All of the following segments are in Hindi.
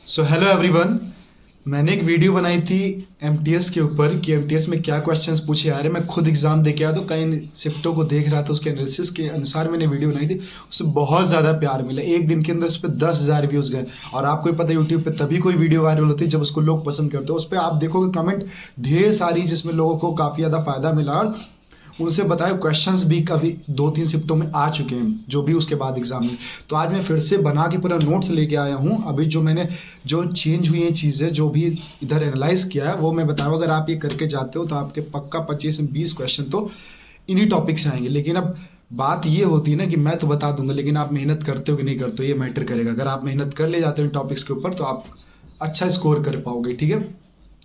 So hello everyone. मैंने एक वीडियो बनाई थी एमटीएस के ऊपर कि एमटीएस में क्या क्वेश्चंस पूछे आ रहे हैं। मैं खुद एग्जाम दे के आया तो कई शिफ्टों को देख रहा था, उसके एनालिसिस के अनुसार मैंने वीडियो बनाई थी। उससे बहुत ज़्यादा प्यार मिला, एक दिन के अंदर उस पर 10,000 व्यूज़ गए। और आपको भी पता है यूट्यूब पे तभी कोई वीडियो वायरल होती है जब उसको लोग पसंद करते हैं। उस पर आप देखोगे कमेंट ढेर सारी जिसमें लोगों को काफ़ी ज़्यादा फायदा मिला और उनसे बताए क्वेश्चंस भी काफ़ी 2-3 शिफ्टों में आ चुके हैं जो भी उसके बाद एग्जाम में। तो आज मैं फिर से बना के पूरा नोट्स लेके आया हूँ। अभी जो मैंने जो चेंज हुई हैं चीज़ें जो भी इधर एनालाइज किया है वो मैं बताऊँ। अगर आप ये करके जाते हो तो आपके पक्का 25 में 20 क्वेश्चन तो इन्हीं टॉपिक से आएंगे। लेकिन अब बात ये होती है ना कि मैं तो बता दूंगा, लेकिन आप मेहनत करते हो कि नहीं करते हो ये मैटर करेगा। अगर आप मेहनत कर ले जाते हो इन टॉपिक्स के ऊपर तो आप अच्छा स्कोर कर पाओगे। ठीक है,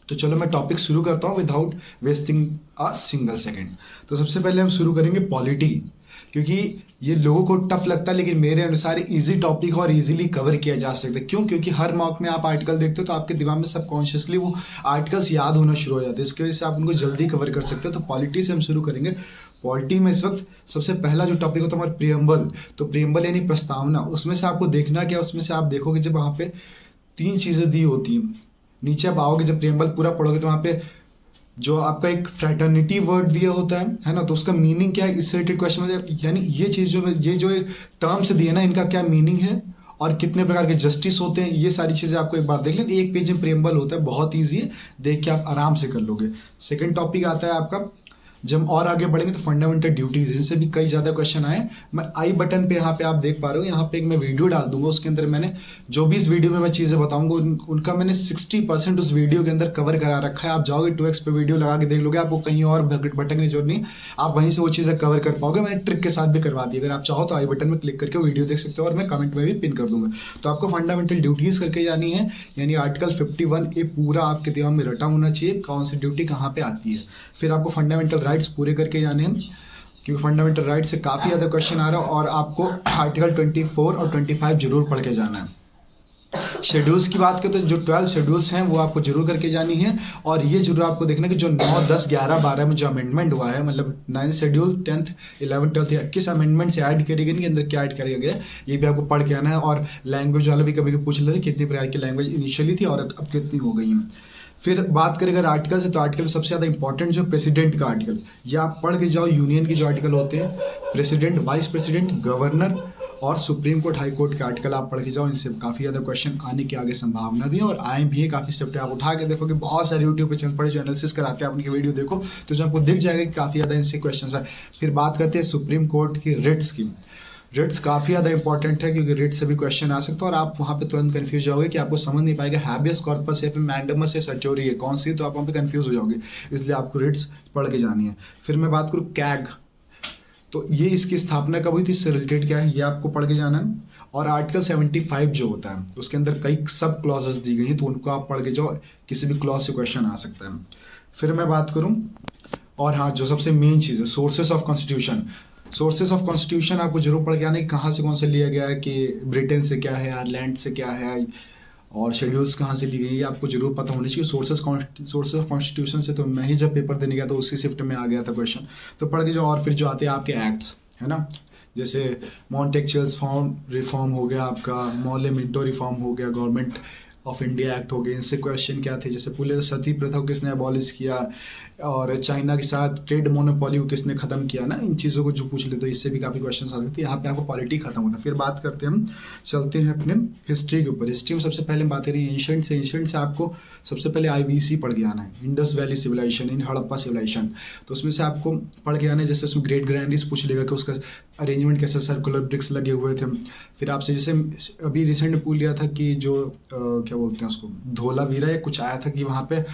तो चलो मैं टॉपिक शुरू करता हूँ without wasting a single second. तो सबसे पहले हम शुरू करेंगे पॉलिटी, क्योंकि ये लोगों को टफ लगता है लेकिन मेरे अनुसार इजी टॉपिक और इजीली कवर किया जा सकता है। क्यों? क्योंकि हर मॉक में आप आर्टिकल देखते हो तो आपके दिमाग में सबकॉन्शियसली वो आर्टिकल्स याद होना शुरू हो जाते हैं। इसकी वजह से आप उनको जल्दी कवर कर सकते हो। तो पॉलिटी से हम शुरू करेंगे। पॉलिटी में इस वक्त सबसे पहला जो टॉपिक होता है हमारा प्रियम्बल। तो प्रियम्बल यानी प्रस्तावना। उसमें से आपको देखना क्या, उसमें से आप देखोगे जब वहाँ पे 3 चीज़ें दी होती हैं, नीचे आप आओगे जब प्रियम्बल पूरा पढ़ोगे तो वहाँ पे जो आपका एक फ्रेटर्निटी वर्ड दिया होता है ना, तो उसका मीनिंग क्या है इससे रिलेटेड क्वेश्चन में, यानी ये चीज़ जो ये जो टर्म्स दिए ना इनका क्या मीनिंग है और कितने प्रकार के जस्टिस होते हैं, ये सारी चीज़ें आपको एक बार देख लें। एक पेज में प्रियम्बल होता है, बहुत ईजी है, देख के आप आराम से कर लोगे। सेकंड टॉपिक आता है आपका, जब हम और आगे बढ़ेंगे तो फंडामेंटल ड्यूटीज, इनसे भी कई ज़्यादा क्वेश्चन आए। मैं आई बटन पे यहाँ पे आप देख पा रहे हो, यहाँ पे एक मैं वीडियो डाल दूंगा, उसके अंदर मैंने जो भी इस वीडियो में मैं चीज़ें बताऊंगा उनका मैंने 60% उस वीडियो के अंदर कवर करा रखा है। आप जाओगे 2x पे वीडियो लगा के देख लोगे, आपको कहीं और भटकने की जरूरत नहीं, आप वहीं से वो चीज़ें कवर कर पाओगे। मैंने ट्रिक के साथ भी करवा दी। अगर आप चाहो तो आई बटन में क्लिक करके वीडियो देख सकते हो और मैं कमेंट में भी पिन कर दूंगा। तो आपको फंडामेंटल ड्यूटीज करके जानी है, यानी आर्टिकल 51A पूरा आपके दिमाग में रटा होना चाहिए, कौन सी ड्यूटी कहाँ पे आती है। फिर आपको फंडामेंटल राइट्स पूरे करके जाने हैं, क्योंकि फंडामेंटल राइट से काफ़ी ज़्यादा क्वेश्चन आ रहा है। और आपको आर्टिकल 24 और 25 जरूर पढ़ के जाना है। शेड्यूल्स की बात करें तो जो 12 शेड्यूल्स हैं वो आपको जरूर करके जानी है। और ये जरूर आपको देखना कि जो 9, 10, 11, 12 में जो अमेंडमेंट हुआ है, मतलब 9th schedule, 10th, 11th, 12th किस अमेंडमेंट से ऐड करी गई, अंदर क्या ऐड किया गया, ये भी आपको पढ़ के आना है। और लैंग्वेज वाला भी कभी कभी पूछ लेते कितनी प्रकार की लैंग्वेज इनिशियली थी और अब कितनी हो गई हैं। फिर बात करें अगर आर्टिकल से, तो आर्टिकल में सबसे ज़्यादा इंपॉर्टेंट जो प्रेसिडेंट का आर्टिकल, ये आप पढ़ के जाओ। यूनियन के जो आर्टिकल होते हैं, प्रेसिडेंट, वाइस प्रेसिडेंट, गवर्नर और सुप्रीम कोर्ट, हाई कोर्ट के आर्टिकल आप पढ़ के जाओ। इनसे काफ़ी ज़्यादा क्वेश्चन आने की आगे संभावना भी है और आए भी है। काफ़ी स्टेप आप उठा के देखोगे, बहुत सारे यूट्यूब पे चल पड़े जो एनालिसिस कराते हैं, आप उनकी वीडियो देखो तो जो आपको दिख जाएगा कि काफ़ी ज़्यादा इनसे क्वेश्चन है। फिर बात करते हैं सुप्रीम कोर्ट की रिट्स की। रिट्स काफ़ी ज़्यादा इंपॉर्टेंट है क्योंकि रिट से भी क्वेश्चन आ सकता है और आप वहाँ पे तुरंत कंफ्यूज जाओगे कि आपको समझ नहीं पाएगा हैबियस कॉर्पस है, फिर मैंडेमस है, सर्टोरी है, कौन सी, तो आप वहाँ पे कंफ्यूज हो जाओगे। इसलिए आपको रिट्स पढ़ के जानी है। फिर मैं बात करूँ कैग, तो ये इसकी स्थापना कब हुई थी, इससे रिलेटेड क्या है ये आपको पढ़ के जाना है। और आर्टिकल 75 जो होता है उसके अंदर कई सब क्लॉजेस दी गई हैं, तो उनको आप पढ़ के जाओ, किसी भी क्लॉज से क्वेश्चन आ सकता है। फिर मैं बात करूँ, और हाँ, जो सबसे मेन चीज़ है sources of constitution. Sources of constitution आपको जरूर पढ़ के आना है कि कहाँ से कौन सा लिया गया है, कि ब्रिटेन से क्या है, आयरलैंड से क्या है, और शेड्यूल्स कहाँ से ली गई, ये आपको जरूर पता होनी चाहिए। सोर्सेस ऑफ कॉन्स्टिट्यूशन से तो मैं ही जब पेपर देने गया तो उसी शिफ्ट में आ गया था क्वेश्चन, तो पढ़ के जो। और फिर जो आते हैं आपके एक्ट्स, है ना, जैसे मॉन्टेक्चुअल्स फॉर्म रिफॉर्म हो गया, आपका मॉले मिंटो रिफॉर्म हो गया, गवर्नमेंट ऑफ इंडिया एक्ट हो गए, इनसे क्वेश्चन क्या थे, जैसे पूरे सती प्रथा को किसने अबॉलिश किया, और चाइना के साथ ट्रेड मोनोपोली को किसने खत्म किया ना, इन चीज़ों को जो पूछ लेते तो इससे भी काफ़ी क्वेश्चन आ सकते हैं। यहाँ पे आपको पॉलिटी खत्म होता है। फिर बात करते हैं, हम चलते हैं अपने हिस्ट्री के ऊपर। हिस्ट्री में सबसे पहले हम बात करें एंशिएंट से। एंशिएंट से आपको सबसे पहले IVC पढ़ के आना है, इंडस वैली सिविलाइजेशन, इन हड़प्पा सिविलाइजेशन। तो उसमें से आपको पढ़ के आना है, जैसे उसमें ग्रेट ग्रैंडिस पूछ लेगा कि उसका अरेंजमेंट कैसे, सर्कुलर ब्रिक्स लगे हुए थे। फिर आपसे जैसे अभी रिसेंट में पूछ लिया था कि जो क्या बोलते हैं उसको, धोलावीरा या कुछ आया था कि वहाँ पे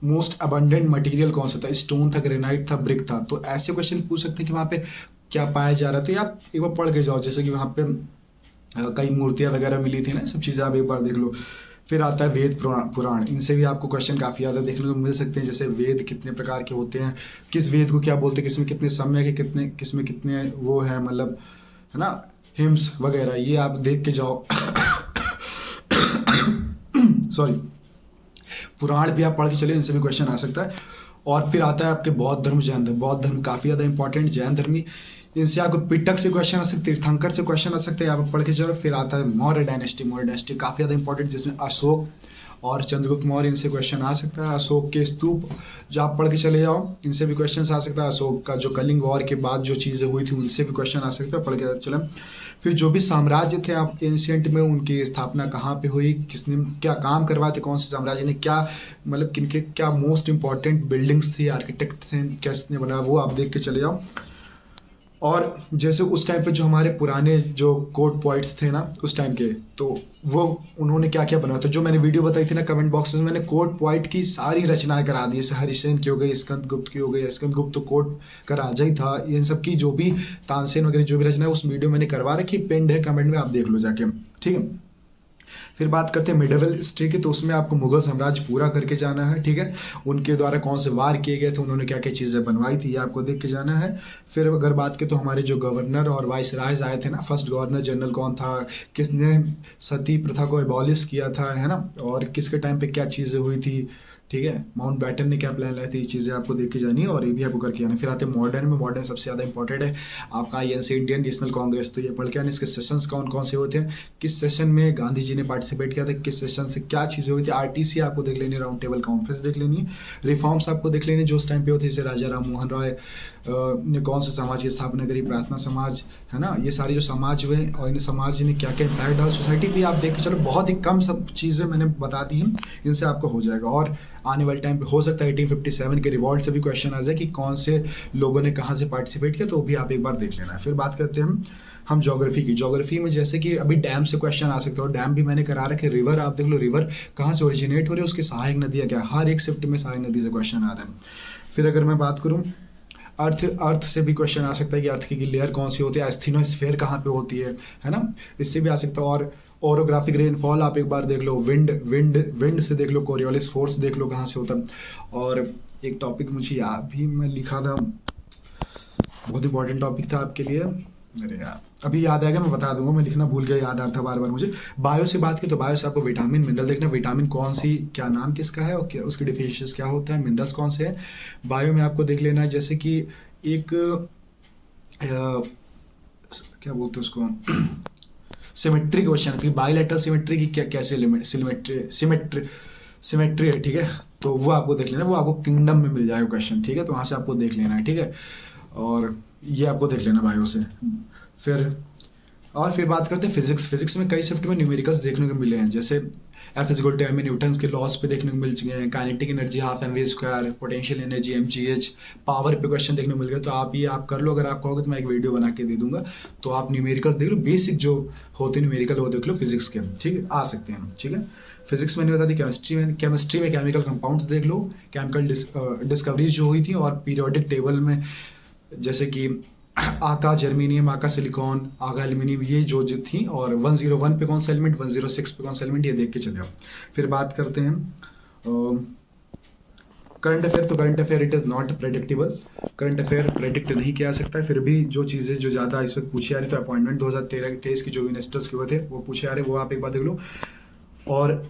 मोस्ट अबंडेंट मटेरियल कौन सा था, स्टोन था, ग्रेनाइट था, ब्रिक था। तो ऐसे क्वेश्चन पूछ सकते हैं कि वहाँ पे क्या पाया जा रहा था। तो ये आप एक बार पढ़ के जाओ, जैसे कि वहाँ पे कई मूर्तियाँ वगैरह मिली थी ना, सब चीज़ें आप एक बार देख लो। फिर आता है वेद पुराण, इनसे भी आपको क्वेश्चन काफ़ी ज़्यादा देखने को मिल सकते हैं। जैसे वेद कितने प्रकार के होते हैं, किस वेद को क्या बोलते हैं, किसमें कितने सम्यक है, कितने किसमें कितने वो है, मतलब है ना, हिम्स वगैरह, ये आप देख के जाओ। सॉरी, पुराण भी आप पढ़ के चले, इनसे भी क्वेश्चन आ सकता है। और फिर आता है आपके बौद्ध धर्म, जैन धर्म। बौद्ध धर्म काफ़ी ज़्यादा इंपॉर्टेंट, जैन धर्म इनसे आपको पिटक से क्वेश्चन आ सकते हैं, तीर्थंकर से क्वेश्चन आ सकते हैं, आप पढ़ के चलो। फिर आता है मौर्य डायनेस्टी। मौर्य डायनेस्टी काफ़ी ज़्यादा इंपॉर्टेंट, जिसमें अशोक और चंद्रगुप्त मौर्य, इनसे क्वेश्चन आ सकता है। अशोक के स्तूप जो आप पढ़ के चले जाओ, इनसे भी क्वेश्चन आ सकता है। अशोक का जो कलिंग वॉर के बाद जो चीज़ें हुई थी, उनसे भी क्वेश्चन आ सकता है, पढ़ के चले। फिर जो भी साम्राज्य थे आप एंशियंट में, उनकी स्थापना कहाँ पे हुई, किसने क्या काम करवाए थे, कौन से साम्राज्य ने क्या, मतलब किनके क्या मोस्ट इंपॉर्टेंट बिल्डिंग्स थी, आर्किटेक्ट थे, किसने बनाया, वो आप देख के चले जाओ। और जैसे उस टाइम पे जो हमारे पुराने जो कोड पॉइंट्स थे ना उस टाइम के, तो वो उन्होंने क्या क्या बनाया था, जो मैंने वीडियो बताई थी ना कमेंट बॉक्स में, मैंने कोड पॉइंट की सारी रचनाएं करा दी। जैसे हरिसेन की हो गई, स्कंद गुप्त की हो गई, स्कंद गुप्त तो कोड का राजा ही था। इन सब की जो भी तानसेन वगैरह जो भी रचना है, उस वीडियो मैंने करवा रखी, पिंड है कमेंट में, आप देख लो जाके, ठीक है। फिर बात करते हैं मिडिवल हिस्ट्री की, तो उसमें आपको मुगल साम्राज्य पूरा करके जाना है, ठीक है। उनके द्वारा कौन से वार किए गए थे, उन्होंने क्या क्या चीज़ें बनवाई थी, ये आपको देख के जाना है। फिर अगर बात करें तो हमारे जो गवर्नर और वाइस रायज आए थे ना, फर्स्ट गवर्नर जनरल कौन था, किसने सती प्रथा को एबॉलिश किया था, है ना, और किसके टाइम पे क्या चीज़ें हुई थी, ठीक है। माउंट बैटन ने क्या प्लान लाया था, ये चीज़ें आपको देख के जानी है, और ये भी आपको करके आना है। फिर आते हैं मॉडर्न में। मॉडर्न सबसे ज़्यादा इंपॉर्टेंट है आपका आईएनसी, इंडियन नेशनल कांग्रेस, तो ये पढ़ के आना। इसके सेशंस कौन कौन से होते हैं, किस सेशन में गांधी जी ने पार्टिसिपेट किया था, किस सेशन से क्या चीज़ें हुई थी। आरटीसी आपको देख लेनी है, राउंड टेबल कॉन्फ्रेंस देख लेनी है। रिफॉर्म्स आपको देख लेनी है जो उस टाइम पे होते, जैसे राजा राम मोहन राय ने कौन से समाज की स्थापना करी, प्रार्थना समाज, है ना। ये सारे जो समाज हुए और इन समाज ने क्या क्या इम्पैक्ट डाला सोसाइटी भी, आप देख के चलो। बहुत ही कम सब चीज़ें मैंने बता दी हैं, इनसे आपको हो जाएगा। और आने वाले टाइम पे हो सकता है 1857 के रिवॉल्ट से भी क्वेश्चन आ जाए कि कौन से लोगों ने कहाँ से पार्टिसिपेट किया, तो वो भी आप एक बार देख लेना है। फिर बात करते हैं हम ज्योग्राफी की। ज्योग्राफी में जैसे कि अभी डैम से क्वेश्चन आ सकता है, और डैम भी मैंने करा रखे। रिवर आप देख लो, रिवर कहाँ से ओरिजिनेट हो रही है, उसकी सहायक नदियाँ क्या, हर एक शिफ्ट में सहायक नदी से क्वेश्चन आ रहा है। फिर अगर मैं बात करूँ अर्थ से भी क्वेश्चन आ सकता है कि अर्थ की लेयर कौन सी होती है, एस्थेनोस्फीयर कहाँ पे होती है ना, इससे भी आ सकता है। और ओरोग्राफिक रेनफॉल आप एक बार देख लो। विंड से देख लो, कोरियोलिस फोर्स देख लो कहाँ से होता है। और एक टॉपिक मुझे याद भी मैं लिखा था, बहुत इंपॉर्टेंट टॉपिक था आपके लिए, अरे यार अभी याद आएगा मैं बता दूंगा, मैं लिखना भूल गया, याद आ रहा था बार बार मुझे। बायो से बात की तो बायो से आपको विटामिन मिनरल देखना, विटामिन कौन सी, क्या नाम किसका है, और क्या उसके डिफिशियंस क्या होता है, मिनरल्स कौन से हैं बायो में आपको देख लेना है। जैसे कि एक क्या बोलते हैं उसको, सिमेट्री क्वेश्चन है, बायोलेटरल सिमेट्री की क्या कैसे सिमेट्री है, ठीक है। तो वो आपको देख लेना, वो आपको किंगडम में मिल जाएगा क्वेश्चन, ठीक है, तो वहाँ से आपको देख लेना है, ठीक है। और ये आपको देख लेना बायो से। फिर बात करते हैं फिजिक्स। फिजिक्स में कई शिफ्ट में न्यूमेरिकल्स देखने को मिले हैं, जैसे F is equal to M, Newton's के लॉज पे देखने को मिल चुके हैं। Kinetic energy half M V square, potential energy M G H, power पे क्वेश्चन देखने को मिल गया। तो आप ये आप कर लो, अगर आप कहोगे तो मैं एक वीडियो बना के दे दूंगा, तो आप न्यूमेरिकल देख लो, बेसिक जो होते हैं न्यूमेरिकल वो देख लो फिजिक्स के, ठीक है, आ सकते हैं, ठीक है। फिजिक्स मैंने बता दी। केमिस्ट्री में केमिकल कंपाउंड्स देख लो, केमिकल डिस्कवरीज जो हुई थी, और पीरियोडिक टेबल में जैसे कि आका जर्मीनियम, आका सिलिकॉन, आका एल्यूमिनियम, ये जो थी। और 101 पे कौन सा एलिमेंट, 106 पे कौन सा एलिमेंट, ये देख के चले जाओ। फिर बात करते हैं करंट अफेयर। तो current affair it is not predictable, current affair predict नहीं किया जा सकता है। फिर भी जो चीज़ें जो ज़्यादा इस वक्त पूछी आ रही, तो अपॉइंटमेंट 2023 की जो मिनिस्टर्स के हुए थे वो पूछे आ रहे, वो आप एक बार देख लो। और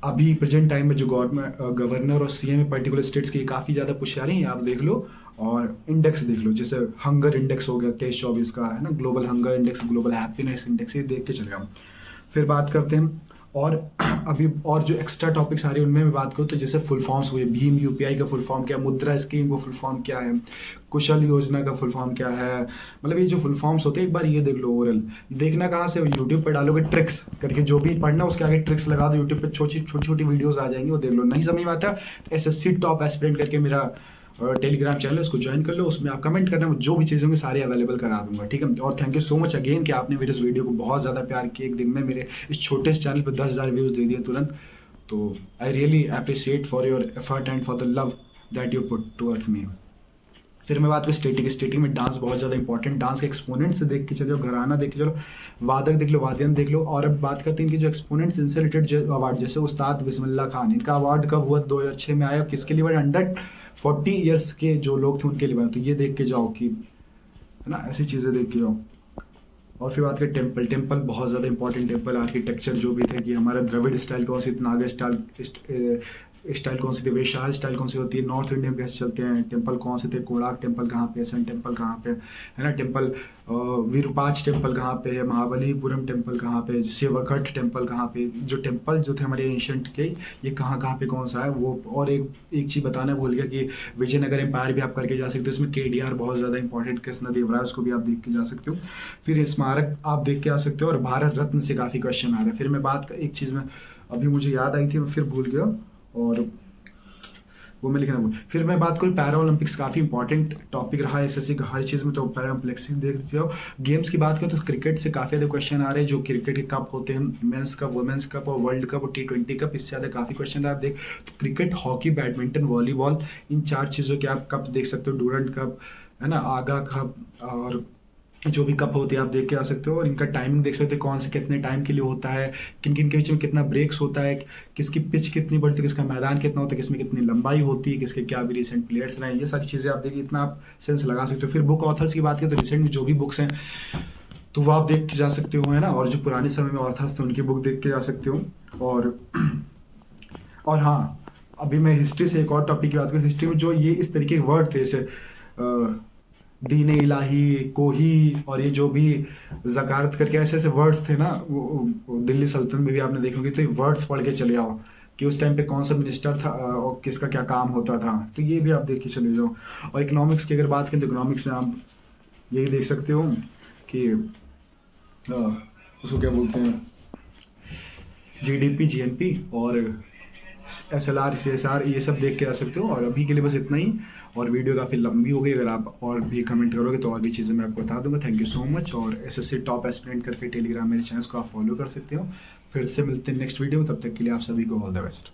अभी प्रेजेंट टाइम में जो गवर्नर और सीएम है पर्टिकुलर स्टेट्स की, काफ़ी ज़्यादा पूछे आ रही हैं, आप देख लो। और इंडेक्स देख लो, जैसे हंगर इंडेक्स हो गया 23-24 का, है ना, global hunger index, global happiness index, ये देख के चलेगा। फिर बात करते हैं और अभी और जो एक्स्ट्रा टॉपिक्स आ रही है उनमें मैं बात करूँ, तो जैसे फुल फॉर्म्स हुए, भीम यूपीआई का फुल फॉर्म क्या है, मुद्रा स्कीम का फुल फॉर्म क्या है, कुशल योजना का फुल फॉर्म क्या है, मतलब ये जो फुल फॉर्म्स होते हैं एक बार ये देख लो। ओवरऑल देखना कहाँ से, यूट्यूब पर डालोगे ट्रिक्स करके, जो भी पढ़ना उसके आगे ट्रिक्स लगा दो, यूट्यूब पर छोटी छोटी वीडियोज़ आ जाएंगी, वो देख लो। नहीं समझ में आता तो SSC टॉप एस्पिरेंट करके मेरा टेलीग्राम चैनल है, उसको ज्वाइन कर लो, उसमें आप कमेंट करना, जो भी चीज़ें होंगी सारी अवेलेबल करा दूंगा, ठीक है। और thank you so much again कि आपने मेरे इस वीडियो को बहुत ज़्यादा प्यार किया। एक दिन में मेरे इस छोटे से चैनल पर 10,000 व्यूज़ दे दिए तुरंत, तो I really appreciate for your effort and for the love that you put towards me. फिर मैं बात करूँ स्टेटिक में डांस बहुत ज़्यादा इंपॉर्टेंट, डांस के एक्सपोनेंट्स देख के चलो, घराना देख के चलो, वादक देख लो, वाद्यन देख लो। और अब बात करते हैं इनके जो एक्सपोनेंट्स, इनसे रिलेटेड जो अवार्ड, जैसे उस्ताद बिस्मिल्लाह खान, इनका अवार्ड कब हुआ, 2006 में आया। किसके लिए बना, 140 ईयर्स के जो लोग थे उनके लिए बना। तो ये देख के जाओ कि, है ना, ऐसी चीज़ें देख के जाओ। और फिर बात करें टेम्पल बहुत ज़्यादा इंपॉर्टेंट, टेम्पल आर्किटेक्चर जो भी थे, कि हमारा द्रविड़ स्टाइल कौन सी, नागा स्टाइल, स्टाइल कौन सी थी, वैशाल स्टाइल कौन सी होती है, नॉर्थ इंडियन कैसे चलते हैं, टेम्पल कौन से थे, कोणार्क टेम्पल कहाँ पे है, सन टेम्पल कहाँ पे है ना, टेम्पल विरूपाक्ष टेम्पल कहाँ पे है, महाबलीपुरम टेम्पल कहाँ पे है, शिवगढ़ टेम्पल कहाँ पे, जो टेम्पल जो थे हमारे एंशंट के, ये कहाँ कहाँ पे कौन सा है वो। और एक चीज़ बताना भूल गया कि विजयनगर एम्पायर भी आप करके जा सकते हो, उसमें KDR बहुत ज़्यादा इंपॉर्टेंट कृष्णदेवराय, उसको भी आप देख के जा सकते हो। फिर स्मारक आप देख के आ सकते हो, और भारत रत्न से काफ़ी क्वेश्चन आ रहे हैं। फिर मैं एक चीज़ में अभी मुझे याद आई थी, मैं फिर भूल गया, और वो मैं लिखना भूल। फिर मैं बात करूँ, पैरा ओलंपिक्स काफ़ी इंपॉर्टेंट टॉपिक रहा है SSC का हर चीज़ में, तो पैरा ओलंपिक्स देख लीजिए। गेम्स की बात करें तो क्रिकेट से काफ़ी ज़्यादा क्वेश्चन आ रहे हैं, जो क्रिकेट के कप होते हैं, मेंस कप, वुमेंस कप और वर्ल्ड कप और T20 कप, इससे ज़्यादा काफ़ी क्वेश्चन आप देख। तो क्रिकेट, हॉकी, बैडमिंटन, वॉलीबॉल, इन 4 चीज़ों के आप कप देख सकते हो, डूरंट कप है ना, आगा कप, और जो भी कप होते हैं आप देख के आ सकते हो। और इनका टाइमिंग देख सकते हो, कौन से कितने टाइम के लिए होता है, किन किन के बीच में कितना ब्रेक्स होता है, किसकी पिच कितनी बढ़ती है, किसका मैदान कितना होता है, किसमें कितनी लंबाई होती है, किसके क्या भी रिसेंट प्लेयर्स रहे हैं, ये सारी चीज़ें आप देखिए, इतना आप सेंस लगा सकते हो। फिर बुक ऑथर्स की बात करें तो रिसेंट में जो भी बुक्स हैं तो वो आप देख के जा सकते हो, है ना, और जो पुराने समय में ऑथर्स थे उनकी बुक देख के जा सकते हो। और हाँ, अभी मैं हिस्ट्री से एक और टॉपिक की बात करूँ। हिस्ट्री में जो ये इस तरीके के वर्ड थे, जैसे दीन इलाही, कोही, और ये जो भी ज़कारत करके ऐसे ऐसे वर्ड्स थे ना, वो दिल्ली सल्तनत में भी आपने देखे होंगे। तो ये वर्ड्स पढ़ के चले आओ कि उस टाइम पे कौन सा मिनिस्टर था और किसका क्या काम होता था, तो ये भी आप देख के चले जाओ। और इकोनॉमिक्स की अगर बात करें तो इकोनॉमिक्स में आप यही देख सकते हो कि उसको क्या बोलते हैं, GDP, GNP और SLR, CSR, ये सब देख के आ सकते हो। और अभी के लिए बस इतना ही, और वीडियो काफ़ी लंबी हो गई, अगर आप और भी कमेंट करोगे तो और भी चीज़ें मैं आपको बता दूंगा। Thank you so much. और SSC टॉप एस्पिरेंट करके टेलीग्राम मेरे चैनल को आप फॉलो कर सकते हो। फिर से मिलते हैं नेक्स्ट वीडियो में, तब तक के लिए आप सभी को ऑल द बेस्ट।